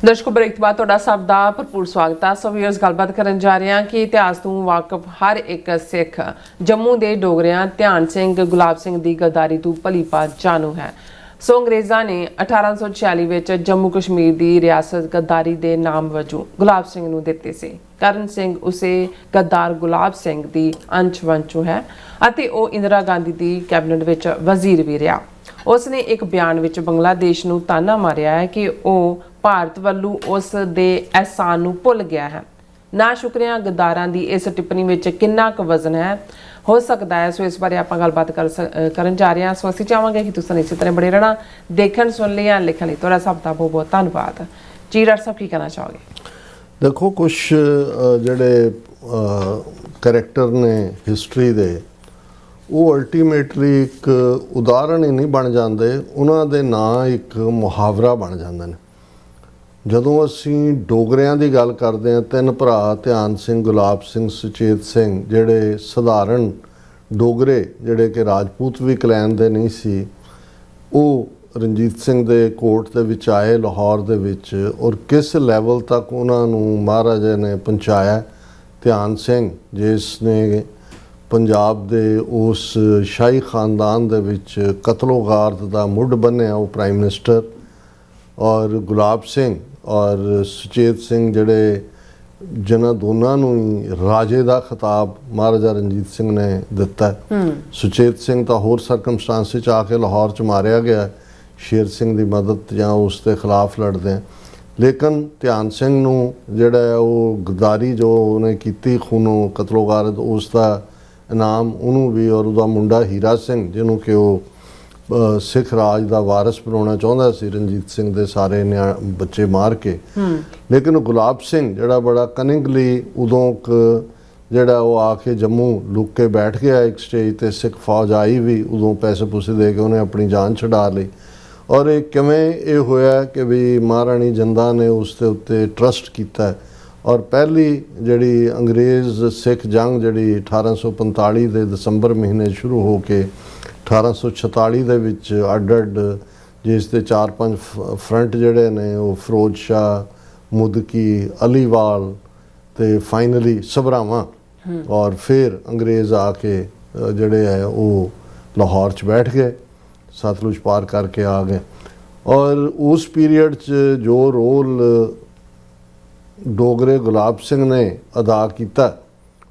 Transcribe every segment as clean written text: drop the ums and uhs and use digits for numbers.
ਦਰਸ਼ਕੋ break ਤੋਂ ਬਾਅਦ ਤੁਹਾਡਾ ਸਭ ਦਾ ਭਰਪੂਰ ਸਵਾਗਤ ਹੈ। ਸੋ ਵੀਅਰਸ ਗੱਲਬਾਤ ਕਰਨ ਜਾ ਰਹੇ ਹਾਂ ਕਿ ਇਤਿਹਾਸ ਤੋਂ ਵਾਕਿਫ ਹਰ ਇੱਕ ਸਿੱਖ ਜੰਮੂ ਦੇ ਡੋਗਰਿਆਂ ਧਿਆਨ ਸਿੰਘ ਗੁਲਾਬ ਸਿੰਘ ਦੀ ਗਦਾਰੀ ਤੋਂ ਭਲੀ ਭਾਂਤ ਜਾਣੂ ਹੈ। ਸੋ ਅੰਗਰੇਜ਼ਾਂ ਨੇ 1846 ਵਿੱਚ ਜੰਮੂ ਕਸ਼ਮੀਰ ਦੀ ਰਿਆਸਤ ਗਦਾਰੀ ਦੇ ਨਾਮ ਵਜੋਂ ਗੁਲਾਬ ਸਿੰਘ ਨੂੰ ਦਿੱਤੀ ਸੀ। ਕਰਨ ਸਿੰਘ ਉਸੇ ਗਦਾਰ ਗੁਲਾਬ ਸਿੰਘ ਦੀ ਅੰਸ਼ ਵੰਸ਼ੋਂ ਹੈ ਅਤੇ ਉਹ ਇੰਦਰਾ ਗਾਂਧੀ ਦੀ ਕੈਬਨਿਟ ਵਿੱਚ ਵਜ਼ੀਰ ਵੀ ਰਿਹਾ। ਉਸਨੇ ਇੱਕ ਬਿਆਨ ਵਿੱਚ ਬੰਗਲਾਦੇਸ਼ ਨੂੰ ਤਾਨਾ ਮਾਰਿਆ ਹੈ ਕਿ ਉਹ ਭਾਰਤ ਵੱਲੋਂ ਉਸ ਦੇ ਅਹਿਸਾਨ ਨੂੰ ਭੁੱਲ ਗਿਆ ਹੈ। ਨਾ ਸ਼ੁਕਰੀਆ ਗਦਾਰਾਂ ਦੀ ਇਸ ਟਿੱਪਣੀ ਵਿੱਚ ਕਿੰਨਾ ਕੁ ਵਜ਼ਨ ਹੈ ਹੋ ਸਕਦਾ ਹੈ। ਸੋ ਇਸ ਬਾਰੇ ਆਪਾਂ ਗੱਲਬਾਤ ਕਰਨ ਜਾ ਰਹੇ ਹਾਂ। ਸੋ ਅਸੀਂ ਚਾਹਾਂਗੇ ਕਿ ਤੁਸੀਂ ਇਸੇ ਤਰ੍ਹਾਂ ਬੜੇ ਰਹਿਣਾ। ਦੇਖਣ ਸੁਣ ਲਿਆ ਲਿਖਣ ਲਈ ਤੁਹਾਡਾ ਸਭ ਦਾ ਬਹੁਤ ਬਹੁਤ ਧੰਨਵਾਦ ਜੀ। ਡਾਕਟਰ ਸਾਹਿਬ ਕੀ ਕਹਿਣਾ ਚਾਹੋਗੇ? ਦੇਖੋ ਕੁਛ ਜਿਹੜੇ ਕਰੈਕਟਰ ਨੇ ਹਿਸਟਰੀ ਦੇ ਉਹ ਅਲਟੀਮੇਟਲੀ ਇੱਕ ਉਦਾਹਰਣ ਹੀ ਨਹੀਂ ਬਣ ਜਾਂਦੇ, ਉਹਨਾਂ ਦੇ ਨਾਂ ਇੱਕ ਮੁਹਾਵਰਾ ਬਣ ਜਾਂਦੇ ਨੇ। ਜਦੋਂ ਅਸੀਂ ਡੋਗਰਿਆਂ ਦੀ ਗੱਲ ਕਰਦੇ ਹਾਂ, ਤਿੰਨ ਭਰਾ ਧਿਆਨ ਸਿੰਘ, ਗੁਲਾਬ ਸਿੰਘ, ਸੁਚੇਤ ਸਿੰਘ, ਜਿਹੜੇ ਸਧਾਰਨ ਡੋਗਰੇ ਜਿਹੜੇ ਕਿ ਰਾਜਪੂਤ ਵੀ ਕਲੈਨ ਦੇ ਨਹੀਂ ਸੀ, ਉਹ ਰਣਜੀਤ ਸਿੰਘ ਦੇ ਕੋਰਟ ਦੇ ਵਿੱਚ ਆਏ ਲਾਹੌਰ ਦੇ ਵਿੱਚ, ਔਰ ਕਿਸ ਲੈਵਲ ਤੱਕ ਉਹਨਾਂ ਨੂੰ ਮਹਾਰਾਜਾ ਨੇ ਪਹੁੰਚਾਇਆ। ਧਿਆਨ ਸਿੰਘ ਜਿਸ ਨੇ ਪੰਜਾਬ ਦੇ ਉਸ ਸ਼ਾਹੀ ਖਾਨਦਾਨ ਦੇ ਵਿੱਚ ਕਤਲੋਗਾਰਤ ਦਾ ਮੁੱਢ ਬੰਨਿਆ, ਉਹ ਪ੍ਰਾਈਮ ਮਿਨਿਸਟਰ, ਔਰ ਗੁਲਾਬ ਸਿੰਘ ਔਰ ਸੁਚੇਤ ਸਿੰਘ ਜਿਹੜੇ ਜਿਨ੍ਹਾਂ ਦੋਨਾਂ ਨੂੰ ਹੀ ਰਾਜੇ ਦਾ ਖਿਤਾਬ ਮਹਾਰਾਜਾ ਰਣਜੀਤ ਸਿੰਘ ਨੇ ਦਿੱਤਾ। ਸੁਚੇਤ ਸਿੰਘ ਤਾਂ ਹੋਰ ਸਰਕਮਸਟਾਂਸ 'ਚ ਆ ਕੇ ਲਾਹੌਰ 'ਚ ਮਾਰਿਆ ਗਿਆ ਸ਼ੇਰ ਸਿੰਘ ਦੀ ਮਦਦ ਜਾਂ ਉਸ ਦੇ ਖਿਲਾਫ ਲੜਦੇ, ਲੇਕਿਨ ਧਿਆਨ ਸਿੰਘ ਨੂੰ ਜਿਹੜਾ ਉਹ ਗਦਾਰੀ ਜੋ ਉਹਨੇ ਕੀਤੀ ਖੂਨੋ ਕਤਲੋਗਾਰਤ, ਉਸ ਦਾ ਇਨਾਮ ਉਹਨੂੰ ਵੀ, ਔਰ ਉਹਦਾ ਮੁੰਡਾ ਹੀਰਾ ਸਿੰਘ ਜਿਹਨੂੰ ਕਿ ਉਹ ਸਿੱਖ ਰਾਜ ਦਾ ਵਾਰਿਸ ਬਣਾਉਣਾ ਚਾਹੁੰਦਾ ਸੀ ਰਣਜੀਤ ਸਿੰਘ ਦੇ ਸਾਰੇ ਬੱਚੇ ਮਾਰ ਕੇ। ਲੇਕਿਨ ਗੁਲਾਬ ਸਿੰਘ ਜਿਹੜਾ ਬੜਾ ਕਨਿੰਗਲੀ ਉਦੋਂ ਜਿਹੜਾ ਉਹ ਆ ਕੇ ਜੰਮੂ ਲੁੱਕ ਕੇ ਬੈਠ ਗਿਆ ਇੱਕ ਸਟੇਜ 'ਤੇ। ਸਿੱਖ ਫੌਜ ਆਈ ਵੀ ਉਦੋਂ, ਪੈਸੇ ਪੂਸੇ ਦੇ ਕੇ ਉਹਨੇ ਆਪਣੀ ਜਾਨ ਛੁਡਾ ਲਈ। ਔਰ ਇਹ ਕਿਵੇਂ ਇਹ ਹੋਇਆ ਕਿ ਵੀ ਮਹਾਰਾਣੀ ਜਿੰਦਾ ਨੇ ਉਸ ਦੇ ਉੱਤੇ ਟਰਸਟ ਕੀਤਾ, ਔਰ ਪਹਿਲੀ ਜਿਹੜੀ ਅੰਗਰੇਜ਼ ਸਿੱਖ ਜੰਗ ਜਿਹੜੀ 1845 ਦੇ ਦਸੰਬਰ ਮਹੀਨੇ ਸ਼ੁਰੂ ਹੋ ਕੇ 1846 ਦੇ ਵਿੱਚ ਅੱਡ ਜਿਸ ਦੇ 4-5 ਫਰੰਟ ਜਿਹੜੇ ਨੇ ਉਹ ਫਿਰੋਜ਼ ਸ਼ਾਹ, ਮੁਦਕੀ, ਅਲੀਵਾਲ ਤੇ ਫਾਈਨਲੀ ਸਭਰਾਵਾਂ, ਔਰ ਫਿਰ ਅੰਗਰੇਜ਼ ਆ ਕੇ ਜਿਹੜੇ ਹੈ ਉਹ ਲਾਹੌਰ 'ਚ ਬੈਠ ਗਏ, ਸਤਲੁਜ ਪਾਰ ਕਰਕੇ ਆ ਗਏ। ਔਰ ਉਸ ਪੀਰੀਅਡ 'ਚ ਜੋ ਰੋਲ ਡੋਗਰੇ ਗੁਲਾਬ ਸਿੰਘ ਨੇ ਅਦਾ ਕੀਤਾ,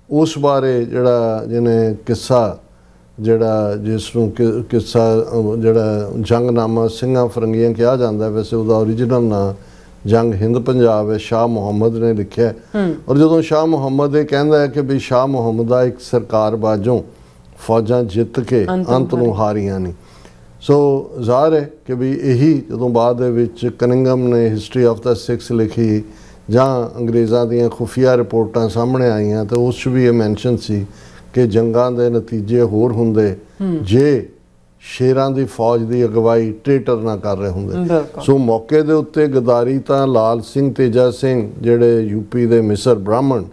ਉਸ ਬਾਰੇ ਜਿਹੜਾ ਜਿਹਨੇ ਕਿੱਸਾ ਜਿਹੜਾ ਜਿਸ ਨੂੰ ਕਿੱਸਾ ਜਿਹੜਾ ਜੰਗਨਾਮਾ ਸਿੰਘਾਂ ਫਰੰਗੀਆਂ ਕਿਹਾ ਜਾਂਦਾ, ਵੈਸੇ ਉਹਦਾ ਓਰੀਜਨਲ ਨਾਂ ਜੰਗ ਹਿੰਦ ਪੰਜਾਬ ਹੈ, ਸ਼ਾਹ ਮੁਹੰਮਦ ਨੇ ਲਿਖਿਆ। ਔਰ ਜਦੋਂ ਸ਼ਾਹ ਮੁਹੰਮਦ ਇਹ ਕਹਿੰਦਾ ਹੈ ਕਿ ਵੀ ਸ਼ਾਹ ਮੁਹੰਮਦ ਦਾ ਇੱਕ ਸਰਕਾਰ ਬਾਝੋਂ ਫੌਜਾਂ ਜਿੱਤ ਕੇ ਅੰਤ ਨੂੰ ਹਾਰੀਆਂ ਨਹੀਂ, ਸੋ ਜ਼ਾਹਰ ਹੈ ਕਿ ਵੀ ਇਹੀ ਜਦੋਂ ਬਾਅਦ ਦੇ ਵਿੱਚ ਕਨਿੰਗਮ ਨੇ ਹਿਸਟਰੀ ਆਫ ਦਾ ਸਿੱਖਸ ਲਿਖੀ ਜਾਂ ਅੰਗਰੇਜ਼ਾਂ ਦੀਆਂ ਖੁਫੀਆ ਰਿਪੋਰਟਾਂ ਸਾਹਮਣੇ ਆਈਆਂ, ਤਾਂ ਉਸ 'ਚ ਵੀ ਇਹ ਮੈਂਸ਼ਨ ਸੀ ਕਿ ਜੰਗਾਂ ਦੇ ਨਤੀਜੇ ਹੋਰ ਹੁੰਦੇ ਜੇ ਸ਼ੇਰਾਂ ਦੀ ਫੌਜ ਦੀ ਅਗਵਾਈ ਟ੍ਰੇਟਰ ਨਾ ਕਰ ਰਹੇ ਹੁੰਦੇ। ਸੋ ਮੌਕੇ ਦੇ ਉੱਤੇ ਗਦਾਰੀ ਤਾਂ ਲਾਲ ਸਿੰਘ ਤੇਜਾ ਸਿੰਘ ਜਿਹੜੇ ਯੂਪੀ ਦੇ ਮਿਸਰ ਬ੍ਰਾਹਮਣ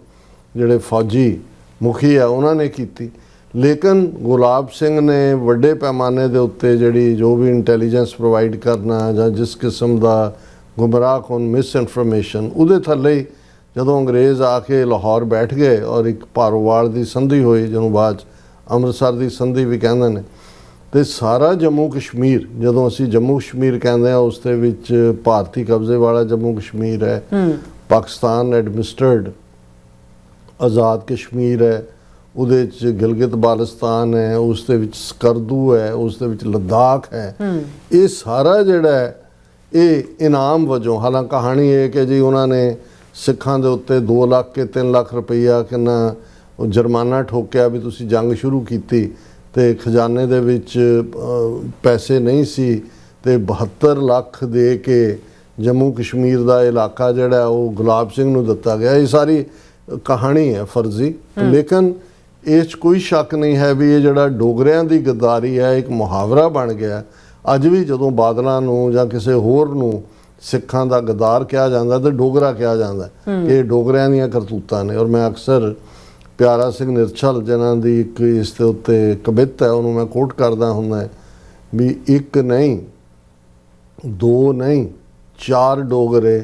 ਜਿਹੜੇ ਫੌਜੀ ਮੁਖੀ ਆ ਉਹਨਾਂ ਨੇ ਕੀਤੀ, ਲੇਕਿਨ ਗੁਲਾਬ ਸਿੰਘ ਨੇ ਵੱਡੇ ਪੈਮਾਨੇ ਦੇ ਉੱਤੇ ਜਿਹੜੀ ਜੋ ਵੀ ਇੰਟੈਲੀਜੈਂਸ ਪ੍ਰੋਵਾਈਡ ਕਰਨਾ ਜਾਂ ਜਿਸ ਕਿਸਮ ਦਾ ਗੁੰਮਰਾਹ ਕੌਣ ਮਿਸ ਇਨਫੋਰਮੇਸ਼ਨ, ਉਹਦੇ ਥੱਲੇ ਜਦੋਂ ਅੰਗਰੇਜ਼ ਆ ਕੇ ਲਾਹੌਰ ਬੈਠ ਗਏ ਔਰ ਇੱਕ ਭਾਰੋਵਾਲ ਦੀ ਸੰਧੀ ਹੋਈ ਜਿਹਨੂੰ ਬਾਅਦ ਅੰਮ੍ਰਿਤਸਰ ਦੀ ਸੰਧੀ ਵੀ ਕਹਿੰਦੇ ਨੇ, ਅਤੇ ਸਾਰਾ ਜੰਮੂ ਕਸ਼ਮੀਰ, ਜਦੋਂ ਅਸੀਂ ਜੰਮੂ ਕਸ਼ਮੀਰ ਕਹਿੰਦੇ ਹਾਂ ਉਸ ਦੇ ਵਿੱਚ ਭਾਰਤੀ ਕਬਜ਼ੇ ਵਾਲਾ ਜੰਮੂ ਕਸ਼ਮੀਰ ਹੈ, ਪਾਕਿਸਤਾਨ ਐਡਮਿਨਿਸਟਰਡ ਆਜ਼ਾਦ ਕਸ਼ਮੀਰ ਹੈ, ਉਹਦੇ 'ਚ ਗਿਲਗਿਤ ਬਾਲਸਤਾਨ ਹੈ, ਉਸ ਦੇ ਵਿੱਚ ਸਕਰਦੂ ਹੈ, ਉਸ ਦੇ ਵਿੱਚ ਲੱਦਾਖ ਹੈ। ਇਹ ਸਾਰਾ ਜਿਹੜਾ ਹੈ ਇਹ ਇਨਾਮ ਵਜੋਂ, ਹਾਲਾਂਕਿ ਕਹਾਣੀ ਇਹ ਕਿ ਜੀ ਉਹਨਾਂ ਨੇ ਸਿੱਖਾਂ ਦੇ ਉੱਤੇ 2 ਲੱਖ ਕੇ 3 ਲੱਖ ਰੁਪਈਆ ਕਿੰਨਾ ਜੁਰਮਾਨਾ ਠੋਕਿਆ ਵੀ ਤੁਸੀਂ ਜੰਗ ਸ਼ੁਰੂ ਕੀਤੀ, ਅਤੇ ਖਜ਼ਾਨੇ ਦੇ ਵਿੱਚ ਪੈਸੇ ਨਹੀਂ ਸੀ, ਅਤੇ 72 ਲੱਖ ਦੇ ਕੇ ਜੰਮੂ ਕਸ਼ਮੀਰ ਦਾ ਇਲਾਕਾ ਜਿਹੜਾ ਉਹ ਗੁਲਾਬ ਸਿੰਘ ਨੂੰ ਦਿੱਤਾ ਗਿਆ। ਇਹ ਸਾਰੀ ਕਹਾਣੀ ਹੈ ਫਰਜ਼ੀ, ਲੇਕਿਨ ਇਸ 'ਚ ਕੋਈ ਸ਼ੱਕ ਨਹੀਂ ਹੈ ਵੀ ਇਹ ਜਿਹੜਾ ਡੋਗਰਿਆਂ ਦੀ ਗਦਾਰੀ ਹੈ ਇੱਕ ਮੁਹਾਵਰਾ ਬਣ ਗਿਆ। ਅੱਜ ਵੀ ਜਦੋਂ ਬਾਦਲਾਂ ਨੂੰ ਜਾਂ ਕਿਸੇ ਹੋਰ ਨੂੰ ਸਿੱਖਾਂ ਦਾ ਗਦਾਰ ਕਿਹਾ ਜਾਂਦਾ ਤੇ ਡੋਗਰਾ ਕਿਹਾ ਜਾਂਦਾ ਕਿ ਇਹ ਡੋਗਰਿਆਂ ਦੀਆਂ ਕਰਤੂਤਾਂ ਨੇ। ਔਰ ਮੈਂ ਅਕਸਰ ਪਿਆਰਾ ਸਿੰਘ ਨਿਰਛਲ ਜਿਨ੍ਹਾਂ ਦੀ ਇੱਕ ਇਸ ਦੇ ਉੱਤੇ ਕਵਿਤ ਹੈ ਉਹਨੂੰ ਮੈਂ ਕੋਟ ਕਰਦਾ ਹੁੰਦਾ ਵੀ ਇੱਕ ਨਹੀਂ, 2 ਨਹੀਂ, 4 ਡੋਗਰੇ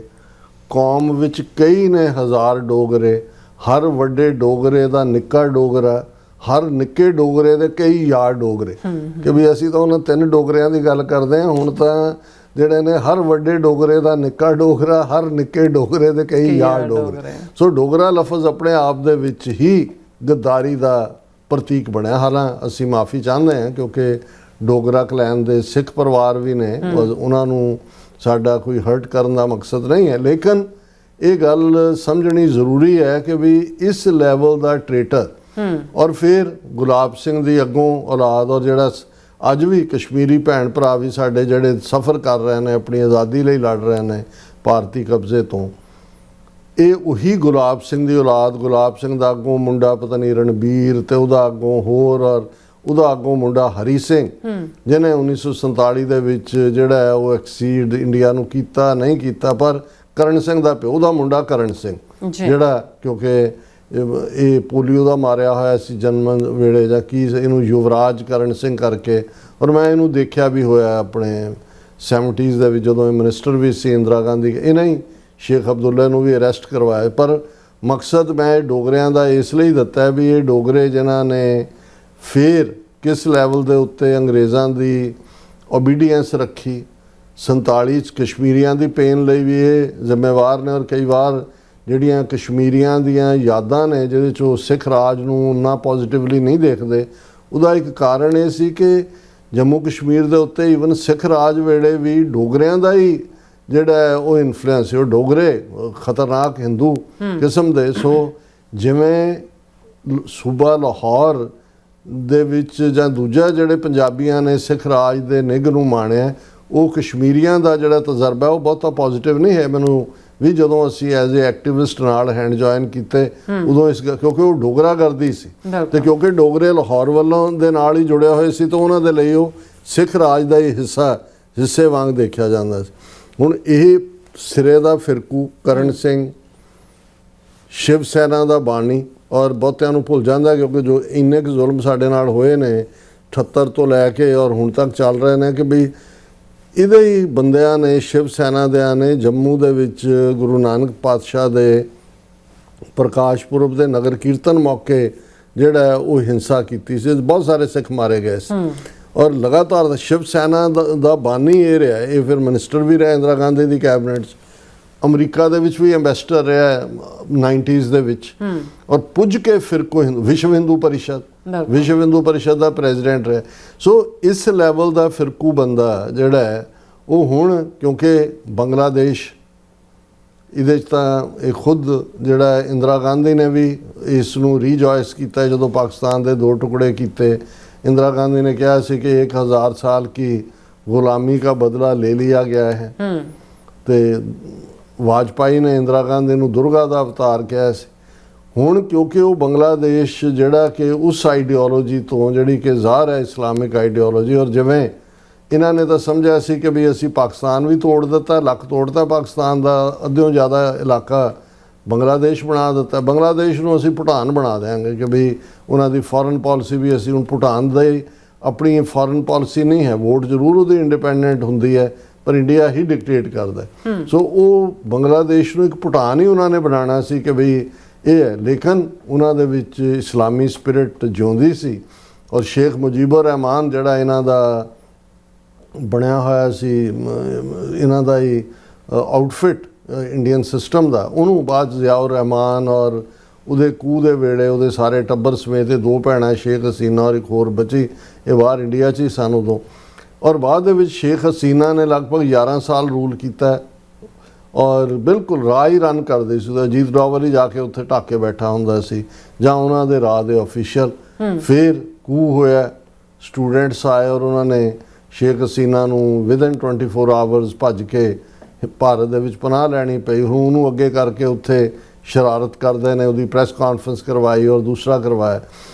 ਕੌਮ ਵਿੱਚ ਕਈ ਨੇ ਹਜ਼ਾਰ ਡੋਗਰੇ, ਹਰ ਵੱਡੇ ਡੋਗਰੇ ਦਾ ਨਿੱਕਾ ਡੋਗਰਾ, ਹਰ ਨਿੱਕੇ ਡੋਗਰੇ ਦੇ ਕਈ ਯਾਰ ਡੋਗਰੇ। ਕਿ ਵੀ ਅਸੀਂ ਤਾਂ ਉਹਨਾਂ 3 ਡੋਗਰਿਆਂ ਦੀ ਗੱਲ ਕਰਦੇ ਹਾਂ, ਹੁਣ ਤਾਂ ਜਿਹੜੇ ਨੇ ਹਰ ਵੱਡੇ ਡੋਗਰੇ ਦਾ ਨਿੱਕਾ ਡੋਗਰਾ, ਹਰ ਨਿੱਕੇ ਡੋਗਰੇ ਦੇ ਕਈ ਯਾਰ ਡੋਗਰੇ। ਸੋ ਡੋਗਰਾ ਲਫ਼ਜ਼ ਆਪਣੇ ਆਪ ਦੇ ਵਿੱਚ ਹੀ ਗੱਦਾਰੀ ਦਾ ਪ੍ਰਤੀਕ ਬਣਿਆ। ਹਾਲਾਂਕਿ ਅਸੀਂ ਮਾਫੀ ਚਾਹੁੰਦੇ ਹਾਂ ਕਿਉਂਕਿ ਡੋਗਰਾ ਕਲੈਨ ਦੇ ਸਿੱਖ ਪਰਿਵਾਰ ਵੀ ਨੇ, ਉਹਨਾਂ ਨੂੰ ਸਾਡਾ ਕੋਈ ਹਰਟ ਕਰਨ ਦਾ ਮਕਸਦ ਨਹੀਂ ਹੈ, ਲੇਕਿਨ ਇਹ ਗੱਲ ਸਮਝਣੀ ਜ਼ਰੂਰੀ ਹੈ ਕਿ ਵੀ ਇਸ ਲੈਵਲ ਦਾ ਟ੍ਰੇਟਰ ਔਰ ਫਿਰ ਗੁਲਾਬ ਸਿੰਘ ਦੀ ਅੱਗੋਂ ਔਲਾਦ ਔਰ ਜਿਹੜਾ ਅੱਜ ਵੀ ਕਸ਼ਮੀਰੀ ਭੈਣ ਭਰਾ ਵੀ ਸਾਡੇ ਜਿਹੜੇ ਸਫ਼ਰ ਕਰ ਰਹੇ ਨੇ, ਆਪਣੀ ਆਜ਼ਾਦੀ ਲਈ ਲੜ ਰਹੇ ਨੇ ਭਾਰਤੀ ਕਬਜ਼ੇ ਤੋਂ, ਇਹ ਉਹੀ ਗੁਲਾਬ ਸਿੰਘ ਦੀ ਔਲਾਦ, ਗੁਲਾਬ ਸਿੰਘ ਦਾ ਅੱਗੋਂ ਮੁੰਡਾ ਪਤਾ ਨਹੀਂ ਰਣਬੀਰ, ਤੇ ਉਹਦਾ ਅੱਗੋਂ ਹੋਰ, ਔਰ ਉਹਦਾ ਅੱਗੋਂ ਮੁੰਡਾ ਹਰੀ ਸਿੰਘ, ਜਿਹਨੇ 1947 ਦੇ ਵਿੱਚ ਜਿਹੜਾ ਹੈ ਉਹ ਐਕਸੀਡ ਇੰਡੀਆ ਨੂੰ ਕੀਤਾ ਨਹੀਂ ਕੀਤਾ, ਪਰ ਕਰਨ ਸਿੰਘ ਦਾ ਪਿਓ ਦਾ ਮੁੰਡਾ ਕਰਨ ਸਿੰਘ ਜਿਹੜਾ, ਕਿਉਂਕਿ ਇਹ ਪੋਲੀਓ ਦਾ ਮਾਰਿਆ ਹੋਇਆ ਸੀ ਜਨਮ ਵੇਲੇ ਜਾਂ ਕੀ, ਇਹਨੂੰ ਯੁਵਰਾਜ ਕਰਨ ਸਿੰਘ ਕਰਕੇ। ਔਰ ਮੈਂ ਇਹਨੂੰ ਦੇਖਿਆ ਵੀ ਹੋਇਆ ਆਪਣੇ 70s ਦੇ ਵਿੱਚ, ਜਦੋਂ ਇਹ ਮਿਨਿਸਟਰ ਵੀ ਸੀ ਇੰਦਰਾ ਗਾਂਧੀ, ਇਹਨਾਂ ਹੀ ਸ਼ੇਖ ਅਬਦੁੱਲਾ ਨੂੰ ਵੀ ਅਰੈਸਟ ਕਰਵਾਇਆ। ਪਰ ਮਕਸਦ ਮੈਂ ਡੋਗਰਿਆਂ ਦਾ ਇਸ ਲਈ ਦਿੱਤਾ ਵੀ ਇਹ ਡੋਗਰੇ ਜਿਨ੍ਹਾਂ ਨੇ ਫਿਰ ਕਿਸ ਲੈਵਲ ਦੇ ਉੱਤੇ ਅੰਗਰੇਜ਼ਾਂ ਦੀ ਓਬੀਡੀਐਂਸ ਰੱਖੀ, 47 'ਚ ਕਸ਼ਮੀਰੀਆਂ ਦੀ ਪੇਨ ਲਈ ਵੀ ਇਹ ਜ਼ਿੰਮੇਵਾਰ ਨੇ। ਔਰ ਕਈ ਵਾਰ ਜਿਹੜੀਆਂ ਕਸ਼ਮੀਰੀਆਂ ਦੀਆਂ ਯਾਦਾਂ ਨੇ ਜਿਹਦੇ 'ਚ ਉਹ ਸਿੱਖ ਰਾਜ ਨੂੰ ਉਨਾ ਪੋਜ਼ਿਟਿਵਲੀ ਨਹੀਂ ਦੇਖਦੇ, ਉਹਦਾ ਇੱਕ ਕਾਰਨ ਇਹ ਸੀ ਕਿ ਜੰਮੂ ਕਸ਼ਮੀਰ ਦੇ ਉੱਤੇ ਈਵਨ ਸਿੱਖ ਰਾਜ ਵੇਲੇ ਵੀ ਡੋਗਰਿਆਂ ਦਾ ਹੀ ਜਿਹੜਾ ਉਹ ਇਨਫਲੂਐਂਸ, ਉਹ ਡੋਗਰੇ ਖਤਰਨਾਕ ਹਿੰਦੂ ਕਿਸਮ ਦੇ। ਸੋ ਜਿਵੇਂ ਸੂਬਾ ਲਾਹੌਰ ਦੇ ਵਿੱਚ ਜਾਂ ਦੂਜਾ ਜਿਹੜੇ ਪੰਜਾਬੀਆਂ ਨੇ ਸਿੱਖ ਰਾਜ ਦੇ ਨਿੱਘ ਨੂੰ ਮਾਣਿਆ, ਉਹ ਕਸ਼ਮੀਰੀਆਂ ਦਾ ਜਿਹੜਾ ਤਜਰਬਾ ਉਹ ਬਹੁਤਾ ਪੋਜ਼ਿਟਿਵ ਨਹੀਂ ਹੈ। ਮੈਨੂੰ ਵੀ ਜਦੋਂ ਅਸੀਂ ਐਜ਼ ਏ ਐਕਟਿਵਿਸਟ ਨਾਲ ਹੈਂਡ ਜੁਆਇਨ ਕੀਤੇ ਉਦੋਂ ਇਸ ਕਿਉਂਕਿ ਉਹ ਡੋਗਰਾ ਗਰਦੀ ਸੀ ਤੇ ਕਿਉਂਕਿ ਡੋਗਰੇ ਲਾਹੌਰ ਵੱਲੋਂ ਦੇ ਨਾਲ ਹੀ ਜੁੜਿਆ ਹੋਏ ਸੀ, ਤਾਂ ਉਹਨਾਂ ਦੇ ਲਈ ਉਹ ਸਿੱਖ ਰਾਜ ਦਾ ਹੀ ਹਿੱਸੇ ਵਾਂਗ ਦੇਖਿਆ ਜਾਂਦਾ ਸੀ। ਹੁਣ ਇਹ ਸਿਰੇ ਦਾ ਫਿਰਕੂ ਕਰਨ ਸਿੰਘ ਸ਼ਿਵ ਸੈਨਾ ਦਾ ਬਾਣੀ, ਔਰ ਬਹੁਤਿਆਂ ਨੂੰ ਭੁੱਲ ਜਾਂਦਾ ਕਿਉਂਕਿ ਜੋ ਇੰਨੇ ਕੁ ਜ਼ੁਲਮ ਸਾਡੇ ਨਾਲ ਹੋਏ ਨੇ 78 ਤੋਂ ਲੈ ਕੇ ਔਰ ਹੁਣ ਤੱਕ ਚੱਲ ਰਹੇ ਨੇ, ਕਿ ਵੀ ਇਹਦੇ ਹੀ ਬੰਦਿਆਂ ਨੇ, ਸ਼ਿਵ ਸੈਨਾ ਦਿਆਂ ਨੇ ਜੰਮੂ ਦੇ ਵਿੱਚ ਗੁਰੂ ਨਾਨਕ ਪਾਤਸ਼ਾਹ ਦੇ ਪ੍ਰਕਾਸ਼ ਪੁਰਬ ਦੇ ਨਗਰ ਕੀਰਤਨ ਮੌਕੇ ਜਿਹੜਾ ਉਹ ਹਿੰਸਾ ਕੀਤੀ ਸੀ, ਬਹੁਤ ਸਾਰੇ ਸਿੱਖ ਮਾਰੇ ਗਏ ਸੀ। ਔਰ ਲਗਾਤਾਰ ਸ਼ਿਵ ਸੈਨਾ ਦਾ ਬਾਨੀ ਇਹ ਰਿਹਾ, ਇਹ ਫਿਰ ਮਿਨਿਸਟਰ ਵੀ ਰਿਹਾ ਇੰਦਰਾ ਗਾਂਧੀ ਦੀ ਕੈਬਨਿਟ 'ਚ, ਅਮਰੀਕਾ ਦੇ ਵਿੱਚ ਵੀ ਐਂਬੈਸਡਰ ਰਿਹਾ 90s ਦੇ ਵਿੱਚ, ਔਰ ਪੁੱਜ ਕੇ ਫਿਰਕੋ ਵਿਸ਼ਵ ਹਿੰਦੂ ਪਰਿਸ਼ਦ ਦਾ ਪ੍ਰੈਜ਼ੀਡੈਂਟ ਰਿਹਾ। ਸੋ ਇਸ ਲੈਵਲ ਦਾ ਫਿਰਕੂ ਬੰਦਾ ਜਿਹੜਾ ਹੈ ਉਹ ਹੁਣ, ਕਿਉਂਕਿ ਬੰਗਲਾਦੇਸ਼ ਇਹਦੇ 'ਚ ਤਾਂ ਇਹ ਖੁਦ ਜਿਹੜਾ ਇੰਦਰਾ ਗਾਂਧੀ ਨੇ ਵੀ ਇਸ ਨੂੰ ਰੀਜੋਇਸ ਕੀਤਾ ਜਦੋਂ ਪਾਕਿਸਤਾਨ ਦੇ 2 ਟੁਕੜੇ ਕੀਤੇ। इंदिरा गांधी ने कहा ਸੀ कि 1000 साल की गुलामी का बदला ले लिया गया है। ਤੇ ਵਾਜਪਾਈ ਨੇ ਇੰਦਰਾ ਗਾਂਧੀ ਨੂੰ ਦੁਰਗਾ ਦਾ ਅਵਤਾਰ ਕਿਹਾ ਸੀ। ਹੁਣ ਕਿਉਂਕਿ ਉਹ ਬੰਗਲਾਦੇਸ਼ ਜਿਹੜਾ ਕਿ ਉਸ ਆਈਡੀਓਲੋਜੀ ਤੋਂ ਜਿਹੜੀ ਕਿ ਜ਼ਾਹਰ ਹੈ ਇਸਲਾਮਿਕ ਆਈਡੀਓਲੋਜੀ, ਔਰ ਜਿਵੇਂ ਇਹਨਾਂ ਨੇ ਤਾਂ ਸਮਝਿਆ ਸੀ ਕਿ ਵੀ ਅਸੀਂ ਪਾਕਿਸਤਾਨ ਵੀ ਤੋੜ ਦਿੱਤਾ, ਲੱਕ ਤੋੜਤਾ ਪਾਕਿਸਤਾਨ ਦਾ, ਅੱਧਿਓਂ ਜ਼ਿਆਦਾ ਇਲਾਕਾ ਬੰਗਲਾਦੇਸ਼ ਬਣਾ ਦਿੱਤਾ, ਬੰਗਲਾਦੇਸ਼ ਨੂੰ ਅਸੀਂ ਭੂਟਾਨ ਬਣਾ ਦਿਆਂਗੇ ਕਿ ਵੀ ਉਹਨਾਂ ਦੀ ਫੋਰਨ ਪਾਲਿਸੀ ਵੀ ਅਸੀਂ ਹੁਣ ਭੂਟਾਨ ਦੀ ਆਪਣੀ ਫੋਰਨ ਪਾਲਿਸੀ ਨਹੀਂ ਹੈ, ਵੋਟ ਜ਼ਰੂਰ ਉਹਦੀ ਇੰਡੀਪੈਂਡੈਂਟ ਹੁੰਦੀ ਹੈ ਪਰ ਇੰਡੀਆ ਹੀ ਡਿਕਟੇਟ ਕਰਦਾ। ਸੋ ਉਹ ਬੰਗਲਾਦੇਸ਼ ਨੂੰ ਇੱਕ ਭੂਟਾਨ ਹੀ ਉਹਨਾਂ ਨੇ ਬਣਾਉਣਾ ਸੀ ਕਿ ਬਈ ਇਹ ਹੈ, ਲੇਕਿਨ ਉਹਨਾਂ ਦੇ ਵਿੱਚ ਇਸਲਾਮੀ ਸਪਿਰਿਟ ਜਿਉਂਦੀ ਸੀ। ਔਰ ਸ਼ੇਖ ਮੁਜੀਬੁਰ ਰਹਿਮਾਨ ਜਿਹੜਾ ਇਹਨਾਂ ਦਾ ਬਣਿਆ ਹੋਇਆ ਸੀ, ਇਹਨਾਂ ਦਾ ਹੀ ਆਊਟਫਿਟ ਇੰਡੀਅਨ ਸਿਸਟਮ ਦਾ, ਉਹਨੂੰ ਬਾਅਦ ਜ਼ਿਆਉਰ ਰਹਿਮਾਨ ਔਰ ਉਹਦੇ ਕੂਹ ਦੇ ਵੇਲੇ ਉਹਦੇ ਸਾਰੇ ਟੱਬਰ ਸਮੇਤ 2 ਭੈਣਾਂ ਸ਼ੇਖ ਹਸੀਨਾ ਔਰ ਇੱਕ ਹੋਰ ਬੱਚੀ, ਇਹ ਬਾਹਰ ਇੰਡੀਆ 'ਚ ਹੀ ਸਨ ਉਦੋਂ। ਔਰ ਬਾਅਦ ਦੇ ਵਿੱਚ ਸ਼ੇਖ ਹਸੀਨਾ ਨੇ ਲਗਭਗ 11 ਸਾਲ ਰੂਲ ਕੀਤਾ ਔਰ ਬਿਲਕੁਲ ਰਾਹ ਹੀ ਰਨ ਕਰਦੇ ਸੀ। ਅਜੀਤ ਡੋਵਲ ਹੀ ਜਾ ਕੇ ਉੱਥੇ ਢੱਕ ਕੇ ਬੈਠਾ ਹੁੰਦਾ ਸੀ ਜਾਂ ਉਹਨਾਂ ਦੇ ਰਾਹ ਦੇ ਆਫੀਸ਼ੀਅਲ। ਫਿਰ ਕੂ ਹੋਇਆ, ਸਟੂਡੈਂਟਸ ਆਏ ਔਰ ਉਹਨਾਂ ਨੇ ਸ਼ੇਖ ਹਸੀਨਾ ਨੂੰ ਵਿਦਨ 24 ਆਵਰਸ ਭੱਜ ਕੇ ਭਾਰਤ ਦੇ ਵਿੱਚ ਪਨਾਹ ਲੈਣੀ ਪਈ। ਹੁਣ ਉਹਨੂੰ ਅੱਗੇ ਕਰਕੇ ਉੱਥੇ ਸ਼ਰਾਰਤ ਕਰਦੇ ਨੇ, ਉਹਦੀ ਪ੍ਰੈਸ ਕਾਨਫਰੰਸ ਕਰਵਾਈ ਔਰ ਦੂਸਰਾ ਕਰਵਾਇਆ।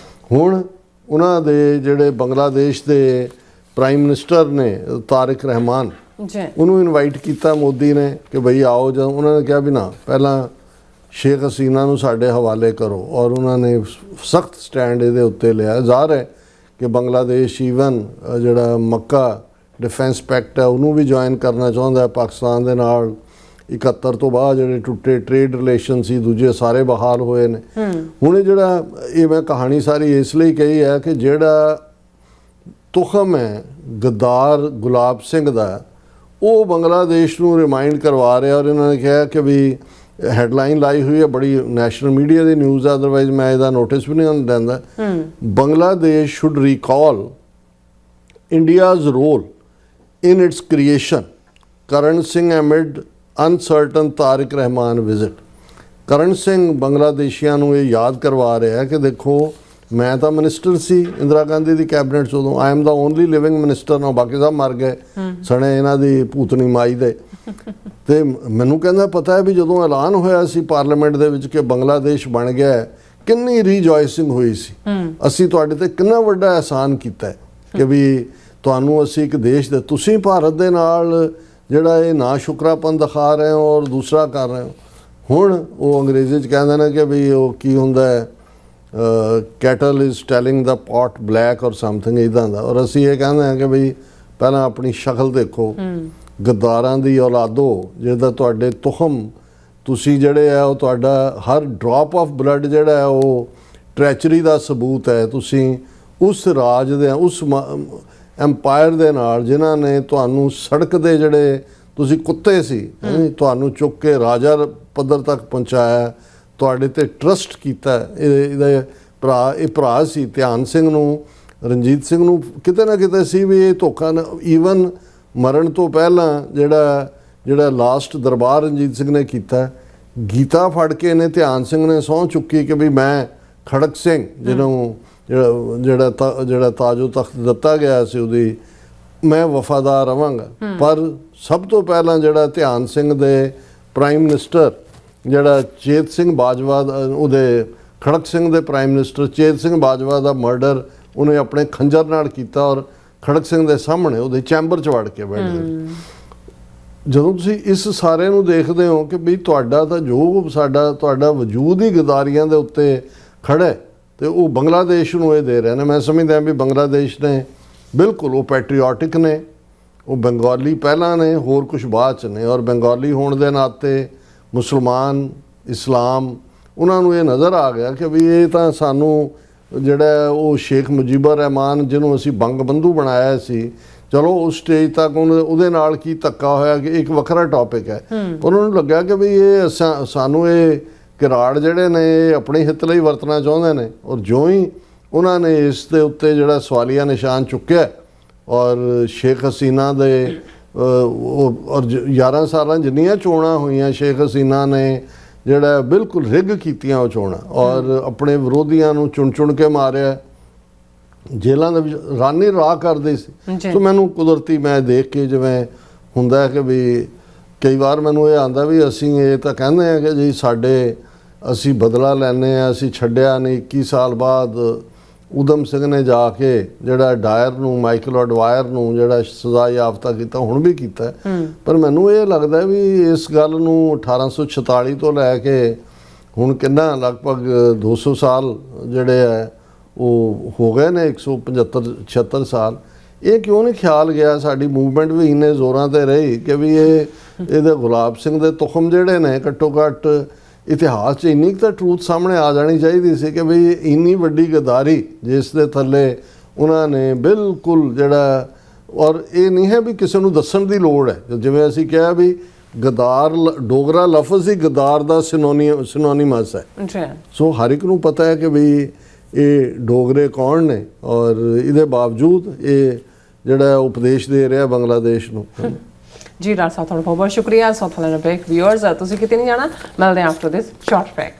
ਹੁਣ ਉਹਨਾਂ ਦੇ ਜਿਹੜੇ ਬੰਗਲਾਦੇਸ਼ ਦੇ ਪ੍ਰਾਈਮ ਮਿਨਿਸਟਰ ਨੇ ਤਾਰਿਕ ਰਹਿਮਾਨ, ਉਹਨੂੰ ਇਨਵਾਈਟ ਕੀਤਾ ਮੋਦੀ ਨੇ ਕਿ ਬਈ ਆਓ। ਜਾਂ ਉਹਨਾਂ ਨੇ ਕਿਹਾ ਵੀ ਨਾ, ਪਹਿਲਾਂ ਸ਼ੇਖ ਹਸੀਨਾ ਨੂੰ ਸਾਡੇ ਹਵਾਲੇ ਕਰੋ, ਔਰ ਉਹਨਾਂ ਨੇ ਸਖਤ ਸਟੈਂਡ ਇਹਦੇ ਉੱਤੇ ਲਿਆ। ਜ਼ਾਹਰ ਹੈ ਕਿ ਬੰਗਲਾਦੇਸ਼ ਈਵਨ ਜਿਹੜਾ ਮੱਕਾ ਡਿਫੈਂਸ ਪੈਕਟ ਹੈ ਉਹਨੂੰ ਵੀ ਜੁਆਇਨ ਕਰਨਾ ਚਾਹੁੰਦਾ ਹੈ ਪਾਕਿਸਤਾਨ ਦੇ ਨਾਲ। 71 ਤੋਂ ਬਾਅਦ ਜਿਹੜੇ ਟੁੱਟੇ ਟ੍ਰੇਡ ਰਿਲੇਸ਼ਨ ਸੀ ਦੂਜੇ ਸਾਰੇ ਬਹਾਲ ਹੋਏ ਨੇ। ਹੁਣ ਇਹ ਜਿਹੜਾ ਇਹ ਮੈਂ ਕਹਾਣੀ ਸਾਰੀ ਇਸ ਲਈ ਕਹੀ ਹੈ ਕਿ ਜਿਹੜਾ ਤੁਖਮ ਹੈ ਗਦਾਰ ਗੁਲਾਬ ਸਿੰਘ ਦਾ ਉਹ ਬੰਗਲਾਦੇਸ਼ ਨੂੰ ਰਿਮਾਈਂਡ ਕਰਵਾ ਰਿਹਾ। ਔਰ ਇਹਨਾਂ ਨੇ ਕਿਹਾ ਕਿ ਵੀ ਹੈਡਲਾਈਨ ਲਾਈ ਹੋਈ ਹੈ ਬੜੀ ਨੈਸ਼ਨਲ ਮੀਡੀਆ ਦੀ ਨਿਊਜ਼, ਅਦਰਵਾਈਜ਼ ਮੈਂ ਇਹਦਾ ਨੋਟਿਸ ਵੀ ਨਹੀਂ ਦਿੰਦਾ। Bangladesh should recall India's role in its creation. Karan Singh amid uncertain Tariq Rahman visit. Karan Singh ਬੰਗਲਾਦੇਸ਼ੀਆਂ ਨੂੰ ਇਹ ਯਾਦ ਕਰਵਾ ਰਿਹਾ ਹੈ ਕਿ ਦੇਖੋ ਮੈਂ ਤਾਂ ਮਿਨਿਸਟਰ ਸੀ ਇੰਦਰਾ ਗਾਂਧੀ ਦੀ ਕੈਬਨਿਟ 'ਚ ਉਦੋਂ, I am the only living minister ਨਾ, ਬਾਕੀ ਸਭ ਮਰ ਗਏ ਸਣੇ ਇਹਨਾਂ ਦੀ ਭੂਤਨੀ ਮਾਈ ਦੇ। ਤੇ ਮੈਨੂੰ ਕਹਿੰਦਾ ਪਤਾ ਹੈ ਵੀ ਜਦੋਂ ਐਲਾਨ ਹੋਇਆ ਸੀ ਪਾਰਲੀਮੈਂਟ ਦੇ ਵਿੱਚ ਕਿ ਬੰਗਲਾਦੇਸ਼ ਬਣ ਗਿਆ ਹੈ, ਕਿੰਨੀ ਰੀਜੋਇਸਿੰਗ ਹੋਈ ਸੀ। ਅਸੀਂ ਤੁਹਾਡੇ ਤੇ ਕਿੰਨਾ ਵੱਡਾ ਅਹਿਸਾਨ ਕੀਤਾ ਹੈ ਕਿ ਵੀ ਤੁਹਾਨੂੰ ਅਸੀਂ ਇੱਕ ਦੇਸ਼ ਦੇ, ਤੁਸੀਂ ਭਾਰਤ ਦੇ ਨਾਲ ਜਿਹੜਾ ਇਹ ਨਾ ਸ਼ੁਕਰਾਪਨ ਦਿਖਾ ਰਹੇ ਹੋ ਔਰ ਦੂਸਰਾ ਕਰ ਰਹੇ ਹੋ। ਹੁਣ ਉਹ ਅੰਗਰੇਜ਼ੀ 'ਚ ਕਹਿੰਦੇ ਨੇ ਕਿ ਵੀ ਉਹ ਕੀ ਹੁੰਦਾ ਹੈ, kettle is telling the pot black or something ਇੱਦਾਂ ਦਾ। ਔਰ ਅਸੀਂ ਇਹ ਕਹਿੰਦੇ ਹਾਂ ਕਿ ਵੀ ਪਹਿਲਾਂ ਆਪਣੀ ਸ਼ਕਲ ਦੇਖੋ, ਗੱਦਾਰਾਂ ਦੀ ਔਲਾਦੋ, ਜਿਹਦਾ ਤੁਹਾਡੇ ਤੁਖਮ ਤੁਸੀਂ ਜਿਹੜੇ ਆ ਉਹ ਤੁਹਾਡਾ ਹਰ ਡ੍ਰੌਪ ਆਫ ਬਲੱਡ ਜਿਹੜਾ ਹੈ ਉਹ ਟ੍ਰੈਚਰੀ ਦਾ ਸਬੂਤ ਹੈ। ਤੁਸੀਂ ਉਸ ਰਾਜ ਦੇ ਉਸ ਐਮਪਾਇਰ ਦੇ ਨਾਲ ਜਿਨ੍ਹਾਂ ਨੇ ਤੁਹਾਨੂੰ ਸੜਕ ਦੇ ਜਿਹੜੇ ਤੁਸੀਂ ਕੁੱਤੇ ਸੀ ਤੁਹਾਨੂੰ ਚੁੱਕ ਕੇ ਰਾਜਾ ਪੱਧਰ ਤੱਕ ਪਹੁੰਚਾਇਆ, ਤੁਹਾਡੇ ਤੇ ਟਰਸਟ ਕੀਤਾ। ਇਹਦੇ ਭਰਾ ਸੀ ਧਿਆਨ ਸਿੰਘ ਨੂੰ, ਰਣਜੀਤ ਸਿੰਘ ਨੂੰ ਕਿਤੇ ਨਾ ਕਿਤੇ ਸੀ ਵੀ ਇਹ ਧੋਖਾ। ਈਵਨ ਮਰਨ ਤੋਂ ਪਹਿਲਾਂ ਜਿਹੜਾ ਲਾਸਟ ਦਰਬਾਰ ਰਣਜੀਤ ਸਿੰਘ ਨੇ ਕੀਤਾ, ਗੀਤਾ ਫੜ ਕੇ ਇਹਨੇ ਧਿਆਨ ਸਿੰਘ ਨੇ ਸਹੁੰ ਚੁੱਕੀ ਕਿ ਵੀ ਮੈਂ ਖੜਕ ਸਿੰਘ ਜਿਹਨੂੰ ਜਿਹੜਾ ਤਾਜੋ ਤਖਤ ਦਿੱਤਾ ਗਿਆ ਸੀ ਉਹਦੀ ਮੈਂ ਵਫਾਦਾਰ ਰਵਾਂਗਾ। ਪਰ ਸਭ ਤੋਂ ਪਹਿਲਾਂ ਜਿਹੜਾ ਧਿਆਨ ਸਿੰਘ ਦੇ ਪ੍ਰਾਈਮ ਮਿਨਿਸਟਰ ਜਿਹੜਾ ਚੇਤ ਸਿੰਘ ਬਾਜਵਾ ਉਹਦੇ ਖੜਕ ਸਿੰਘ ਦੇ ਪ੍ਰਾਈਮ ਮਿਨਿਸਟਰ ਚੇਤ ਸਿੰਘ ਬਾਜਵਾ ਦਾ ਮਰਡਰ ਉਹਨੇ ਆਪਣੇ ਖੰਜਰ ਨਾਲ ਕੀਤਾ ਔਰ ਖੜਕ ਸਿੰਘ ਦੇ ਸਾਹਮਣੇ ਉਹਦੇ ਚੈਂਬਰ 'ਚ ਵੜ ਕੇ ਬੈਠੇ। ਜਦੋਂ ਤੁਸੀਂ ਇਸ ਸਾਰੇ ਨੂੰ ਦੇਖਦੇ ਹੋ ਕਿ ਵੀ ਤੁਹਾਡਾ ਤਾਂ ਜੋ ਤੁਹਾਡਾ ਵਜੂਦ ਹੀ ਗਦਾਰੀਆਂ ਦੇ ਉੱਤੇ ਖੜਾ ਤੇ ਉਹ ਬੰਗਲਾਦੇਸ਼ ਨੂੰ ਇਹ ਦੇ ਰਹੇ ਨੇ। ਮੈਂ ਸਮਝਦਾ ਵੀ ਬੰਗਲਾਦੇਸ਼ ਨੇ ਬਿਲਕੁਲ ਉਹ ਪੈਟਰੀਓਟਿਕ ਨੇ, ਉਹ ਬੰਗਾਲੀ ਪਹਿਲਾਂ ਨੇ ਹੋਰ ਕੁਝ ਬਾਅਦ 'ਚ ਨੇ। ਔਰ ਬੰਗਾਲੀ ਹੋਣ ਦੇ ਨਾਤੇ ਮੁਸਲਮਾਨ ਇਸਲਾਮ ਉਹਨਾਂ ਨੂੰ ਇਹ ਨਜ਼ਰ ਆ ਗਿਆ ਕਿ ਵੀ ਇਹ ਤਾਂ ਸਾਨੂੰ ਜਿਹੜਾ ਉਹ ਸ਼ੇਖ ਮੁਜੀਬੁਰ ਰਹਿਮਾਨ ਜਿਹਨੂੰ ਅਸੀਂ ਬੰਗ ਬੰਧੂ ਬਣਾਇਆ ਸੀ, ਚਲੋ ਉਸ ਸਟੇਜ ਤੱਕ ਉਹਦੇ ਨਾਲ ਕੀ ਧੱਕਾ ਹੋਇਆ ਕਿ ਇੱਕ ਵੱਖਰਾ ਟੌਪਿਕ ਹੈ। ਉਹਨਾਂ ਨੂੰ ਲੱਗਿਆ ਕਿ ਵੀ ਇਹ ਸਾਨੂੰ ਇਹ ਕਿਰਾੜ ਜਿਹੜੇ ਨੇ ਇਹ ਆਪਣੇ ਹਿੱਤ ਲਈ ਵਰਤਣਾ ਚਾਹੁੰਦੇ ਨੇ। ਔਰ ਜਿਉਂ ਹੀ ਉਹਨਾਂ ਨੇ ਇਸ ਦੇ ਉੱਤੇ ਜਿਹੜਾ ਸਵਾਲੀਆ ਨਿਸ਼ਾਨ ਚੁੱਕਿਆ ਔਰ ਸ਼ੇਖ ਹਸੀਨਾ ਦੇ ਔਰ 11 ਸਾਲਾਂ ਜਿੰਨੀਆਂ ਚੋਣਾਂ ਹੋਈਆਂ ਸ਼ੇਖ ਹਸੀਨਾ ਨੇ ਜਿਹੜਾ ਬਿਲਕੁਲ ਰਿਗ ਕੀਤੀਆਂ ਉਹ ਚੋਣਾਂ ਔਰ ਆਪਣੇ ਵਿਰੋਧੀਆਂ ਨੂੰ ਚੁਣ ਕੇ ਮਾਰਿਆ, ਜੇਲ੍ਹਾਂ ਦੇ ਵਿੱਚ ਰਾਨੀ ਰਾਹ ਕਰਦੇ ਸੀ। ਸੋ ਮੈਨੂੰ ਕੁਦਰਤੀ ਮੈਂ ਦੇਖ ਕੇ ਜਿਵੇਂ ਹੁੰਦਾ ਕਿ ਵੀ ਕਈ ਵਾਰ ਮੈਨੂੰ ਇਹ ਆਉਂਦਾ ਵੀ ਅਸੀਂ ਇਹ ਤਾਂ ਕਹਿੰਦੇ ਹਾਂ ਕਿ ਜੀ ਅਸੀਂ ਬਦਲਾ ਲੈਂਦੇ ਹਾਂ, ਅਸੀਂ ਛੱਡਿਆ ਨਹੀਂ। 21 ਸਾਲ ਬਾਅਦ ਊਧਮ ਸਿੰਘ ਨੇ ਜਾ ਕੇ ਜਿਹੜਾ ਡਾਇਰ ਨੂੰ ਮਾਈਕਲ ਅਡਵਾਇਰ ਨੂੰ ਜਿਹੜਾ ਸਜ਼ਾ ਯਾਫਤਾ ਕੀਤਾ ਹੁਣ ਵੀ ਕੀਤਾ। ਪਰ ਮੈਨੂੰ ਇਹ ਲੱਗਦਾ ਵੀ ਇਸ ਗੱਲ ਨੂੰ 1846 ਤੋਂ ਲੈ ਕੇ ਹੁਣ ਕਿੰਨਾ ਲਗਭਗ 200 ਸਾਲ ਜਿਹੜੇ ਹੈ ਉਹ ਹੋ ਗਏ ਨੇ, 175-76 ਸਾਲ। ਇਹ ਕਿਉਂ ਨਹੀਂ ਖਿਆਲ ਗਿਆ, ਸਾਡੀ ਮੂਵਮੈਂਟ ਵੀ ਇੰਨੇ ਜ਼ੋਰਾਂ ਤੇ ਰਹੀ ਕਿ ਵੀ ਇਹਦੇ ਗੁਲਾਬ ਸਿੰਘ ਦੇ ਤੁਖਮ ਜਿਹੜੇ ਨੇ ਘੱਟੋ ਘੱਟ ਇਤਿਹਾਸ 'ਚ ਇੰਨੀ ਕੁ ਤਾਂ ਟਰੂਥ ਸਾਹਮਣੇ ਆ ਜਾਣੀ ਚਾਹੀਦੀ ਸੀ ਕਿ ਵੀ ਇੰਨੀ ਵੱਡੀ ਗਦਾਰੀ ਜਿਸ ਦੇ ਥੱਲੇ ਉਹਨਾਂ ਨੇ ਬਿਲਕੁਲ ਜਿਹੜਾ, ਔਰ ਇਹ ਨਹੀਂ ਹੈ ਵੀ ਕਿਸੇ ਨੂੰ ਦੱਸਣ ਦੀ ਲੋੜ ਹੈ। ਜਿਵੇਂ ਅਸੀਂ ਕਿਹਾ ਵੀ ਗਦਾਰ ਡੋਗਰਾ ਲਫ਼ਜ਼ ਹੀ ਗਦਾਰ ਦਾ ਸਿਨੋਨੀਮਸ ਹੈ। ਸੋ ਹਰ ਇੱਕ ਨੂੰ ਪਤਾ ਹੈ ਕਿ ਵੀ ਇਹ ਡੋਗਰੇ ਕੌਣ ਨੇ ਔਰ ਇਹਦੇ ਬਾਵਜੂਦ ਇਹ ਜਿਹੜਾ ਉਪਦੇਸ਼ ਦੇ ਰਿਹਾ ਬੰਗਲਾਦੇਸ਼ ਨੂੰ। ਜੀ ਡਾਕਟਰ ਸਾਹਿਬ ਤੁਹਾਡਾ ਬਹੁਤ ਬਹੁਤ ਸ਼ੁਕਰੀਆ। ਸੋ ਥੈਲੇ ਬ੍ਰੇਕ ਵਿਊਅਰਸ ਤੁਸੀਂ ਕਿਤੇ ਨਹੀਂ ਜਾਣਾ, ਮਿਲਦੇ ਹਾਂ ਆਫਟਰ ਦਿਸ ਸ਼ਾਰਟ ਬ੍ਰੇਕ।